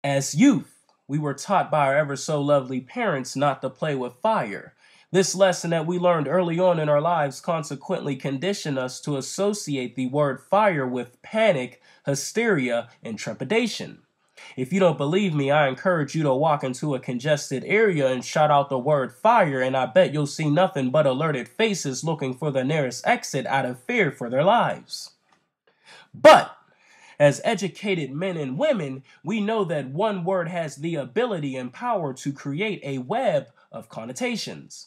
As youth, we were taught by our ever so lovely parents not to play with fire. This lesson that we learned early on in our lives consequently conditioned us to associate the word fire with panic, hysteria, and trepidation. If you don't believe me, I encourage you to walk into a congested area and shout out the word fire, and I bet you'll see nothing but alerted faces looking for the nearest exit out of fear for their lives. But as educated men and women, we know that one word has the ability and power to create a web of connotations.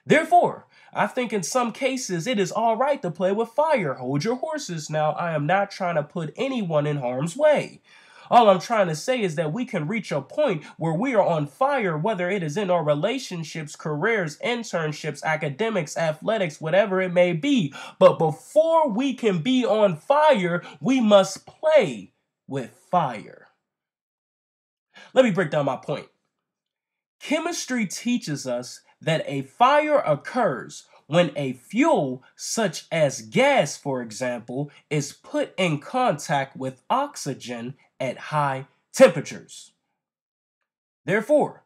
Therefore, I think in some cases it is all right to play with fire. Hold your horses now. I am not trying to put anyone in harm's way. All I'm trying to say is that we can reach a point where we are on fire, whether it is in our relationships, careers, internships, academics, athletics, whatever it may be. But before we can be on fire, we must play with fire. Let me break down my point. Chemistry teaches us that a fire occurs when a fuel, such as gas, for example, is put in contact with oxygen at high temperatures. Therefore,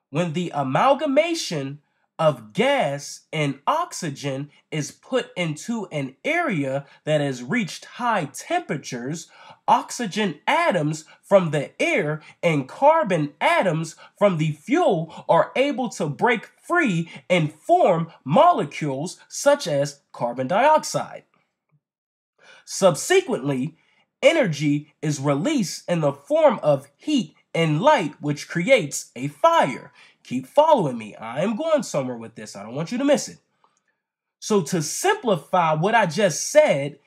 when the amalgamation of gas and oxygen is put into an area that has reached high temperatures, oxygen atoms from the air and carbon atoms from the fuel are able to break free and form molecules such as carbon dioxide. Subsequently, energy is released in the form of heat and light, which creates a fire. Keep following me. I am going somewhere with this. I don't want you to miss it. So to simplify what I just said,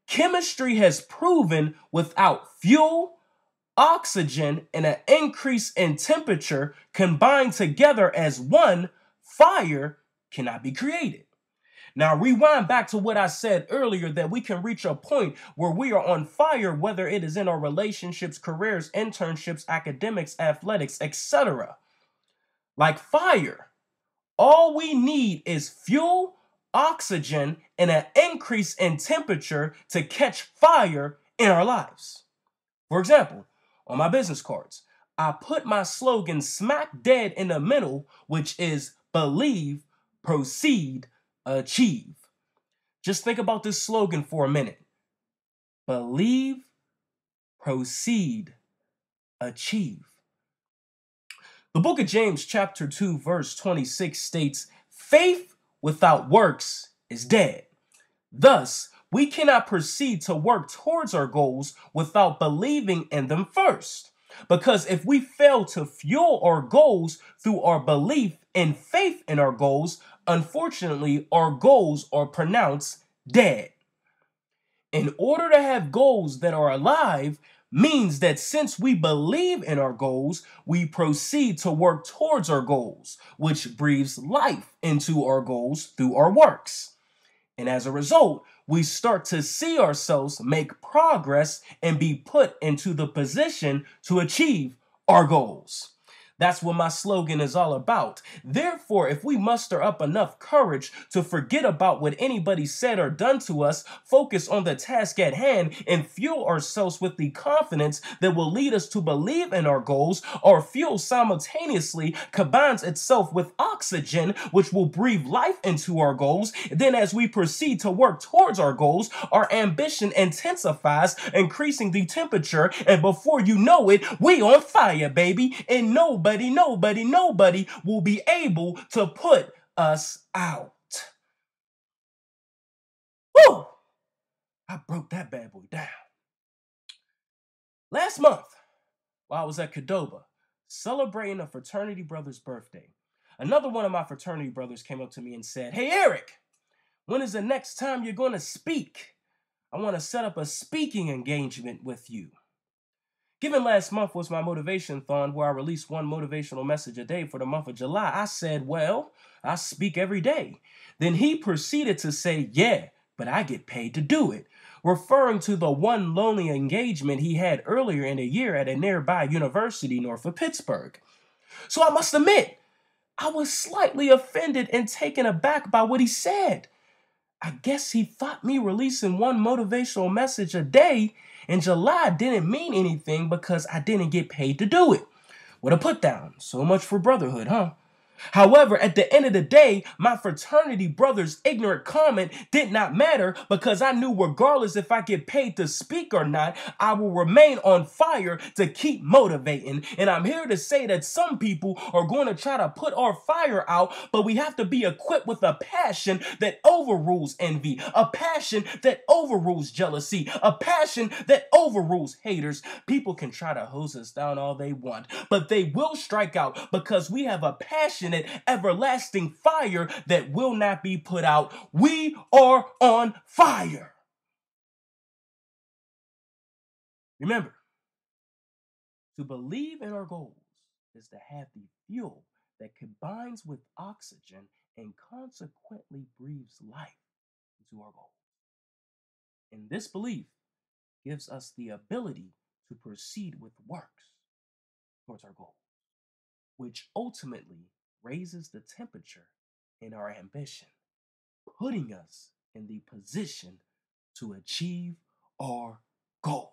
chemistry has proven without fuel, oxygen, and an increase in temperature combined together as one, fire cannot be created. Now, rewind back to what I said earlier, that we can reach a point where we are on fire, whether it is in our relationships, careers, internships, academics, athletics, etc. Like fire, all we need is fuel, oxygen, and an increase in temperature to catch fire in our lives. For example, on my business cards, I put my slogan smack dead in the middle, which is believe, proceed, achieve. Just think about this slogan for a minute. Believe, proceed, achieve. The book of James chapter 2 verse 26 states, faith without works is dead. Thus, we cannot proceed to work towards our goals without believing in them first. Because if we fail to fuel our goals through our belief and faith in our goals, unfortunately, our goals are pronounced dead. In order to have goals that are alive means that since we believe in our goals, we proceed to work towards our goals, which breathes life into our goals through our works. And as a result, we start to see ourselves make progress and be put into the position to achieve our goals. That's what my slogan is all about. Therefore, if we muster up enough courage to forget about what anybody said or done to us, focus on the task at hand, and fuel ourselves with the confidence that will lead us to believe in our goals, our fuel simultaneously combines itself with oxygen, which will breathe life into our goals. Then as we proceed to work towards our goals, our ambition intensifies, increasing the temperature, and before you know it, we on fire, baby, and nobody will be able to put us out. Woo! I broke that bad boy down. Last month, while I was at Cadoba, celebrating a fraternity brother's birthday, another one of my fraternity brothers came up to me and said, "Hey, Eric, when is the next time you're going to speak? I want to set up a speaking engagement with you." Given last month was my motivation-thon where I released one motivational message a day for the month of July, I said, well, I speak every day. Then he proceeded to say, yeah, but I get paid to do it, referring to the one lonely engagement he had earlier in the year at a nearby university north of Pittsburgh. So I must admit, I was slightly offended and taken aback by what he said. I guess he thought me releasing one motivational message a day And July didn't mean anything because I didn't get paid to do it. What a put down. So much for brotherhood, huh? However, at the end of the day, my fraternity brother's ignorant comment did not matter because I knew regardless if I get paid to speak or not, I will remain on fire to keep motivating. And I'm here to say that some people are going to try to put our fire out, but we have to be equipped with a passion that overrules envy, a passion that overrules jealousy, a passion that overrules haters. People can try to hose us down all they want, but they will strike out because we have a passionate, everlasting fire that will not be put out. We are on fire. Remember, to believe in our goals is to have the fuel that combines with oxygen and consequently breathes life into our goals. And this belief gives us the ability to proceed with works towards our goals, which ultimately raises the temperature in our ambition, putting us in the position to achieve our goals.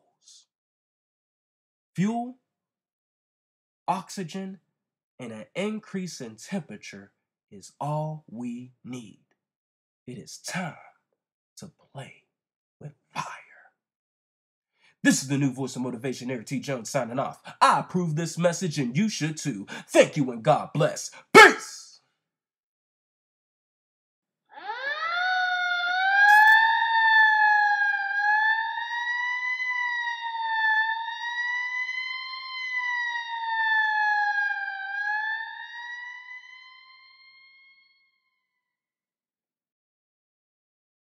Fuel, oxygen, and an increase in temperature is all we need. It is time to play with fire. This is the new voice of motivation, Eric T. Jones signing off. I approve this message and you should too. Thank you and God bless. Peace!